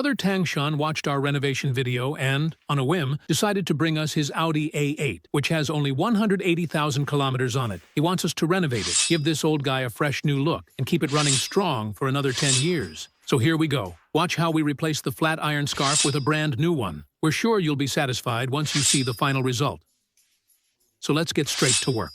Brother Tangshan watched our renovation video and, on a whim, decided to bring us his Audi A8, which has only 180,000 kilometers on it. He wants us to renovate it, give this old guy a fresh new look, and keep it running strong for another 10 years. So here we go. Watch how we replace the flat iron scarf with a brand new one. We're sure you'll be satisfied once you see the final result. So let's get straight to work.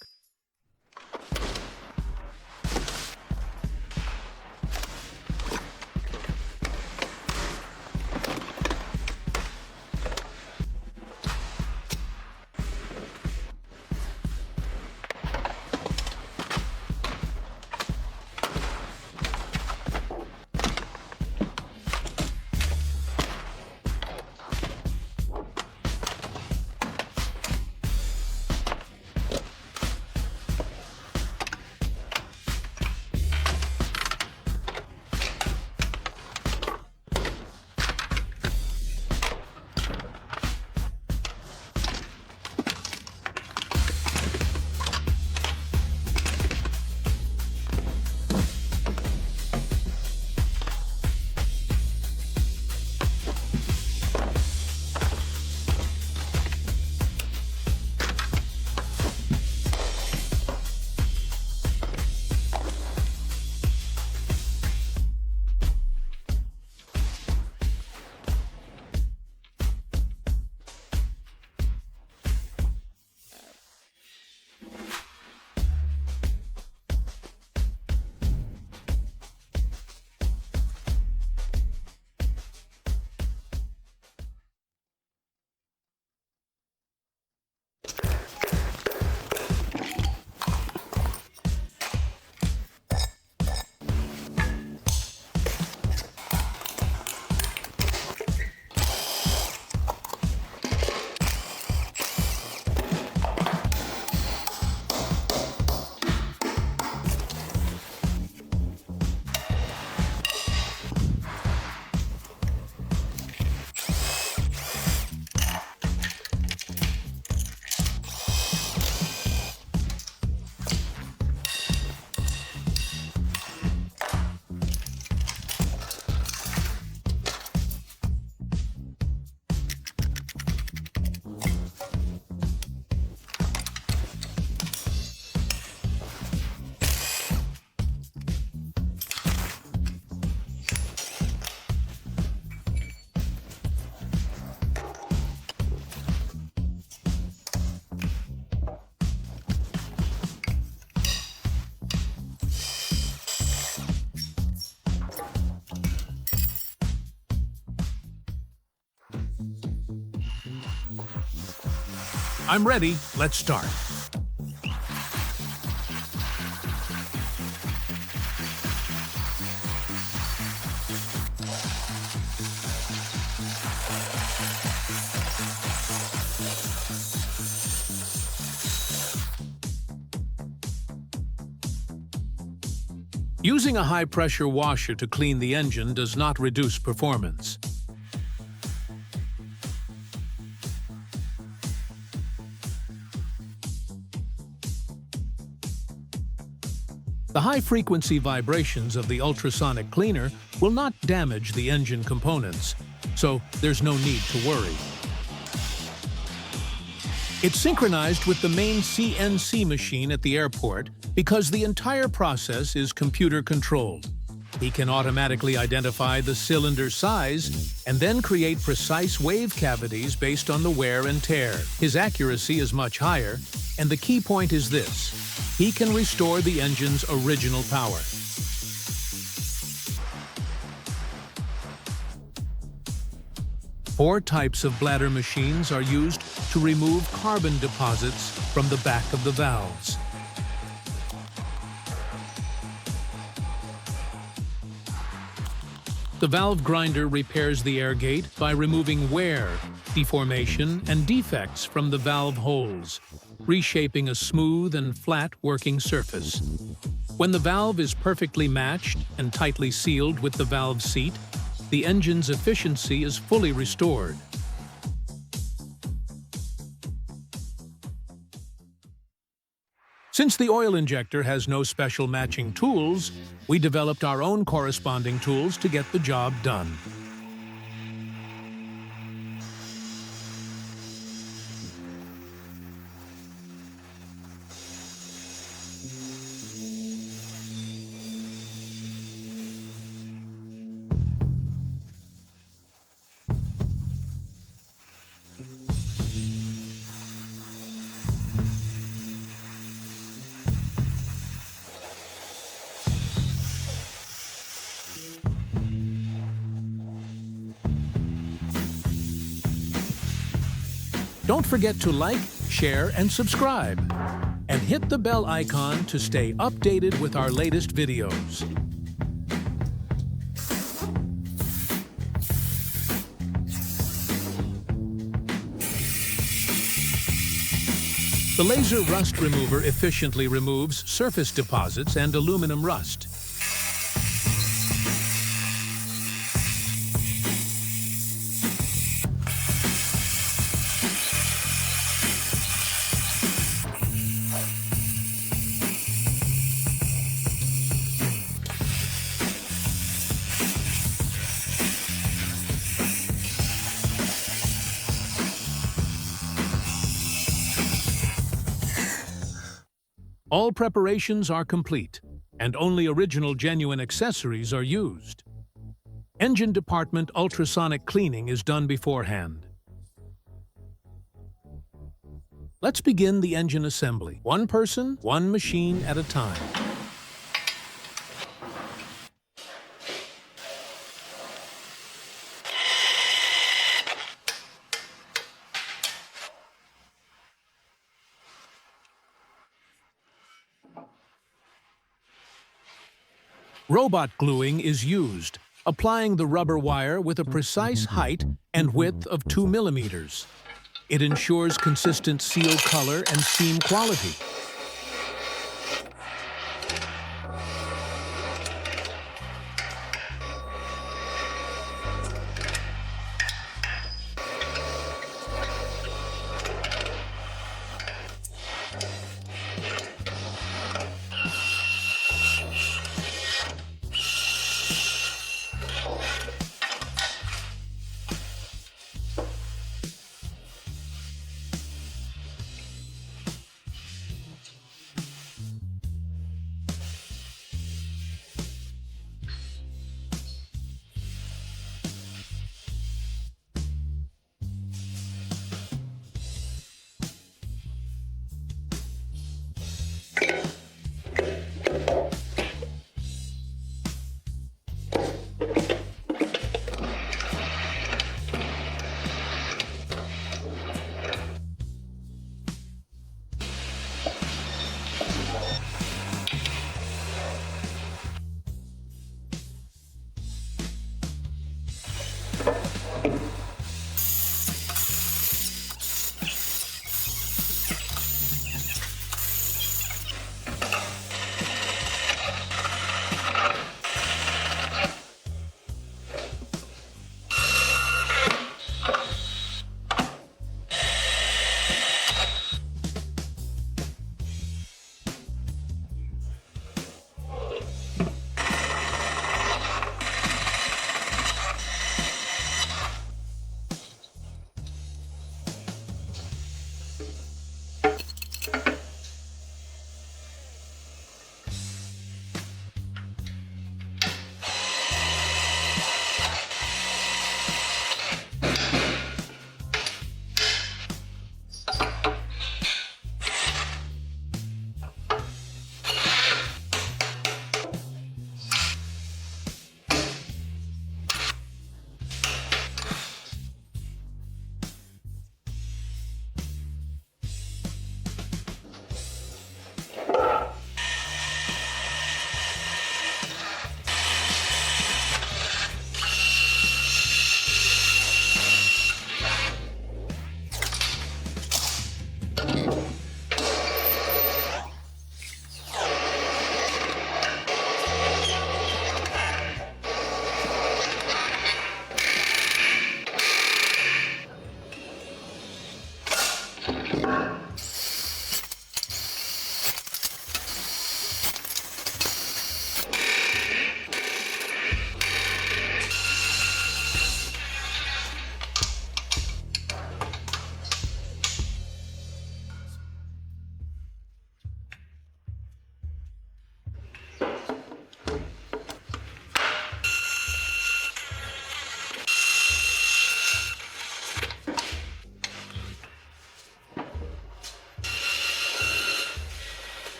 I'm ready. Let's start. Using a high-pressure washer to clean the engine does not reduce performance. The high-frequency vibrations of the ultrasonic cleaner will not damage the engine components, so there's no need to worry. It's synchronized with the main CNC machine at the airport because the entire process is computer-controlled. He can automatically identify the cylinder size and then create precise wave cavities based on the wear and tear. His accuracy is much higher, and the key point is this: he can restore the engine's original power. Four types of bladder machines are used to remove carbon deposits from the back of the valves. The valve grinder repairs the air gate by removing wear, deformation, and defects from the valve holes, reshaping a smooth and flat working surface. When the valve is perfectly matched and tightly sealed with the valve seat, the engine's efficiency is fully restored. Since the oil injector has no special matching tools, we developed our own corresponding tools to get the job done. Don't forget to like, share, and subscribe. And hit the bell icon to stay updated with our latest videos. The laser rust remover efficiently removes surface deposits and aluminum rust. All preparations are complete, and only original genuine accessories are used. Engine department ultrasonic cleaning is done beforehand. Let's begin the engine assembly. One person, one machine at a time. Robot gluing is used, applying the rubber wire with a precise height and width of 2 millimeters. It ensures consistent seal color and seam quality.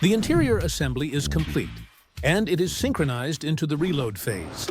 The interior assembly is complete, and it is synchronized into the reload phase.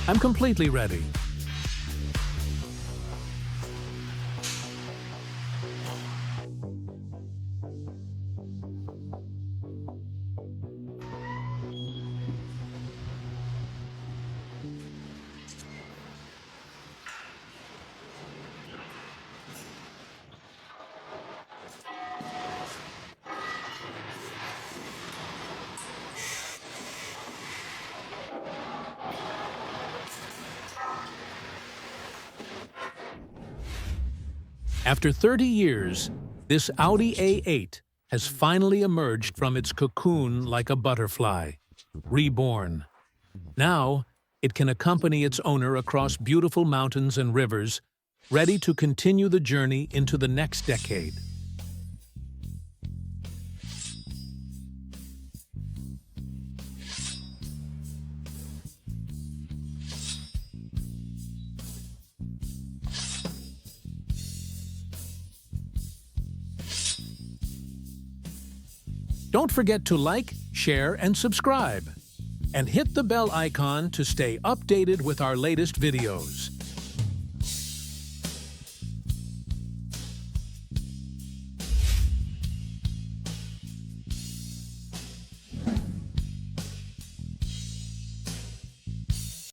I'm completely ready. After 30 years, this Audi A8 has finally emerged from its cocoon like a butterfly, reborn. Now, it can accompany its owner across beautiful mountains and rivers, ready to continue the journey into the next decade. Don't forget to like, share, and subscribe. And hit the bell icon to stay updated with our latest videos.